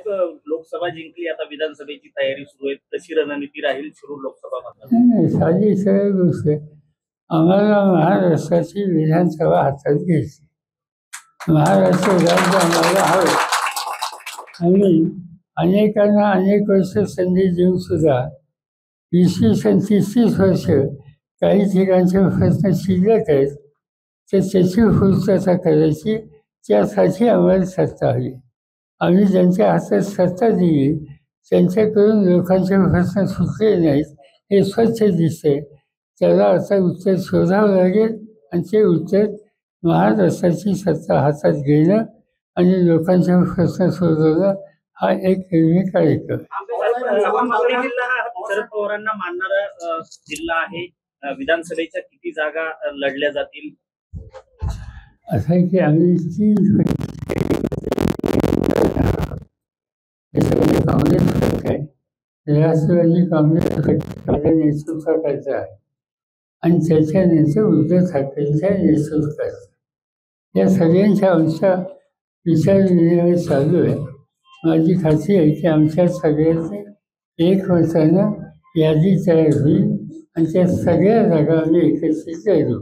लोकसभा जिंकली, आता विधानसभेची तयारी सुरू आहे, कशी रणनीती राहील शिरूर लोकसभा मतदार? नाही, साधी सरळ गोष्ट आहे. आम्हाला महाराष्ट्राची विधानसभा हातात घ्यायची. महाराष्ट्र राज्य आम्हाला हवं. आणि अनेकांना अनेक वर्ष संधी देऊन सुद्धा 20-30 वर्ष काही ठिकाणचे प्रश्न शिल्लक आहेत, तर त्याची पूर्तता करायची. त्यासाठी आम्हाला सत्ता हवी. आम्ही ज्यांच्या हातात सत्ता दिली त्यांच्याकडून लोकांचे प्रश्न सुटले नाहीत हे स्वच्छ दिसते. त्याला आता उत्तर शोधावं लागेल आणि ते उत्तर महाराष्ट्राची सत्ता हातात घेणं आणि लोकांचे प्रश्न सोडवणं हा एक निर्णय कार्यक्रम. संभाजी जिल्हा हा शरद पवारांना मानणारा जिल्हा आहे. विधानसभेच्या किती जागा लढल्या जातील? असं आहे की आम्ही 3 त्याच्यामध्ये काँग्रेस पक्ष आहे, राष्ट्रवादी काँग्रेस पक्षाच्या नेतृत्वाखालचा आहे आणि त्याच्यानंतर उद्धव ठाकरेंच्या नेतृत्वाचा. या सगळ्यांच्या आमचा विचारविनिमय चालू आहे. माझी खात्री आहे की आमच्या सगळ्यांचे एक मतानं यादी तयार होईल आणि त्या सगळ्या जागा आम्ही एकत्रित लढू.